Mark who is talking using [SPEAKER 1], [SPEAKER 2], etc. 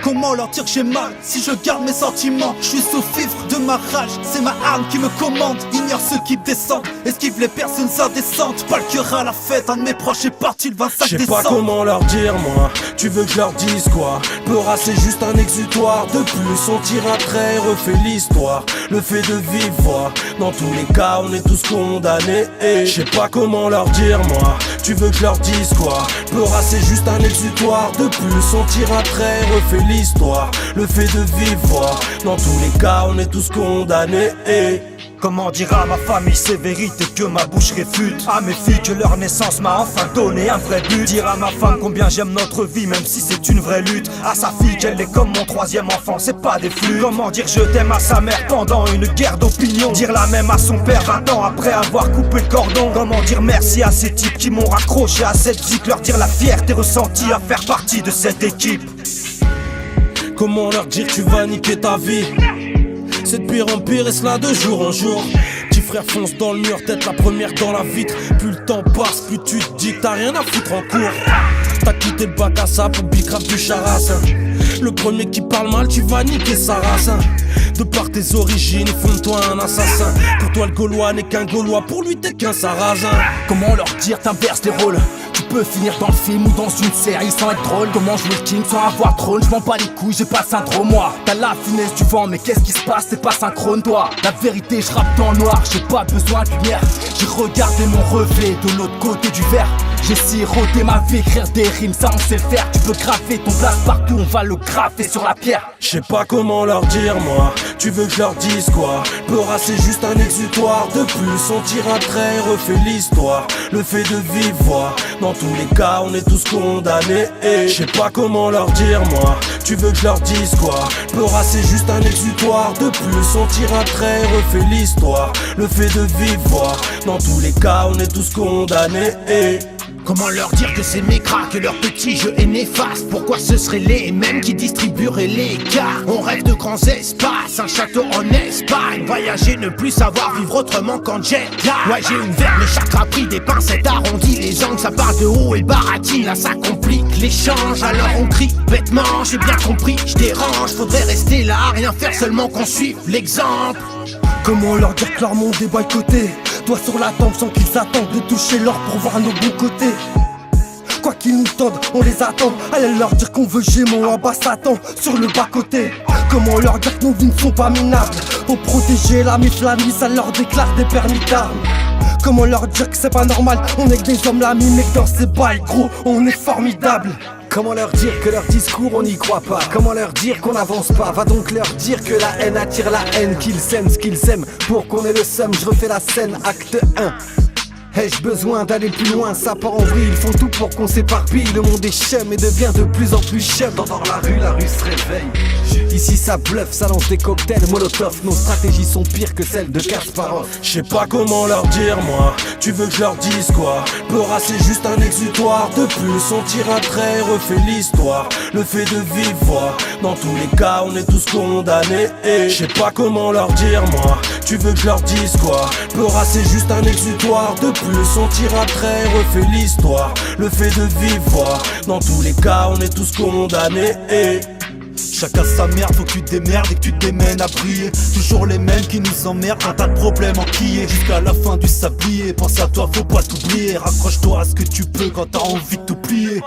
[SPEAKER 1] comment leur dire que j'ai mal si je garde mes sentiments. Je suis sous fifre de ma rage, c'est ma arme qui me commande. Ignore ceux qui descendent, esquive les personnes indécentes. Pas le cœur à la fête, un de mes proches est parti le 25 décembre.
[SPEAKER 2] Je sais pas comment leur dire moi, tu veux que je leur dise quoi? Peura c'est juste un exutoire, de plus on tire un trait, refait l'histoire. Le fait de vivre voix, dans tous les cas on est tous condamnés. Je sais pas comment leur dire moi, tu veux que je leur dise quoi? Peura c'est juste un exutoire, de plus on tire un trait, refait l'histoire. Le fait de vivre voix, dans tous les cas on est tous condamnés.
[SPEAKER 3] Comment dire à ma famille ces vérités que ma bouche réfute? À mes filles que leur naissance m'a enfin donné un vrai but. Dire à ma femme combien j'aime notre vie même si c'est une vraie lutte. À sa fille qu'elle est comme mon troisième enfant, c'est pas des flux. Comment dire je t'aime à sa mère pendant une guerre d'opinion? Dire la même à son père 20 ans après avoir coupé le cordon. Comment dire merci à ces types qui m'ont raccroché à cette zik? Leur dire la fierté ressentie à faire partie de cette équipe.
[SPEAKER 2] Comment leur dire que tu vas niquer ta vie? C'est de pire en pire et cela de jour en jour. Petit frère fonce dans le mur, tête la première dans la vitre. Plus le temps passe, plus tu te dis que t'as rien à foutre en cours. T'as quitté le bac à ça pour bicrave du charas. Le premier qui parle mal, tu vas niquer sa race. De par tes origines, ils font de toi un assassin. Pour toi le Gaulois n'est qu'un Gaulois, pour lui t'es qu'un Sarrasin.
[SPEAKER 4] Comment leur dire t'inverses les rôles? Tu peux finir dans le film ou dans une série sans être drôle. Comment jouer le king sans avoir trône? Je m'en bats les couilles, j'ai pas le syndrome moi. T'as la finesse du vent, mais qu'est-ce qui se passe? C'est pas synchrone toi. La vérité, je rappe dans le noir, j'ai pas besoin de lumière. J'ai regardé mon reflet de l'autre côté du verre. J'ai siroté ma vie, écrire des rimes, ça on sait le faire. Tu peux graver ton place partout, on va le graver sur la pierre.
[SPEAKER 2] Je sais pas comment leur dire moi, tu veux que je leur dise quoi? Peura c'est juste un exutoire, de plus on tire un trait, refait l'histoire. Le fait de vivre voix, dans tous les cas on est tous condamnés. Je sais pas comment leur dire moi, tu veux que je leur dise quoi? Peura c'est juste un exutoire, de plus on tire un trait, refait l'histoire. Le fait de vivre voix, dans tous les cas on est tous condamnés.
[SPEAKER 5] Comment leur dire que c'est mes cracks, que leur petit jeu est néfaste? Pourquoi ce seraient les mêmes qui distribueraient les cartes? On rêve de grands espaces, un château en Espagne. Voyager, ne plus savoir vivre autrement qu'en jet lag. Ouais, j'ai ouvert mes chakras, pris des pincettes arrondies. Les angles, ça part de haut et baratine. Là, ça complique l'échange, alors on crie bêtement. J'ai bien compris, je dérange. Faudrait rester là, rien faire, seulement qu'on suive l'exemple.
[SPEAKER 4] Comment leur dire que leur monde est boycotté? Doigt sur la tempe sans qu'ils attendent de toucher l'or pour voir nos bons côtés. Quoi qu'ils nous tendent, on les attend. Allez leur dire qu'on veut Gémeaux en bas Satan sur le bas-côté. Comment leur dire que nos vies ne sont pas minables? Pour protéger la mif, la nuit, ça leur déclare des permis d'armes. Comment leur dire que c'est pas normal? On est que des hommes l'ami, mais que dans ces bails gros, on est formidable.
[SPEAKER 6] Comment leur dire que leur discours on n'y croit pas? Comment leur dire qu'on n'avance pas? Va donc leur dire que la haine attire la haine, qu'ils aiment ce qu'ils aiment. Pour qu'on ait le seum, je refais la scène, acte 1. Ai-je besoin d'aller plus loin? Ça part en vrille, ils font tout pour qu'on s'éparpille. Le monde est chum et devient de plus en plus chum. Dans la rue se réveille. Ici ça bluffe, ça lance des cocktails Molotov. Nos stratégies sont pires que celles de Kasparov.
[SPEAKER 2] Je sais pas comment leur dire moi, tu veux que je leur dise quoi? Peura c'est juste un exutoire, de plus on tire un trait, refait l'histoire. Le fait de vivre voix, dans tous les cas on est tous condamnés. Je sais pas comment leur dire moi, tu veux que je leur dise quoi? Peura c'est juste un exutoire, de plus on tire un trait, refait l'histoire. Le fait de vivre voix, dans tous les cas on est tous condamnés.
[SPEAKER 1] Chacun sa merde, faut que tu te démerdes et que tu te démènes à briller. Toujours les mêmes qui nous emmerdent, un tas de problèmes enquillés. Jusqu'à la fin du sablier, pense à toi, faut pas t'oublier. Raccroche-toi à ce que tu peux quand t'as envie de t'oublier.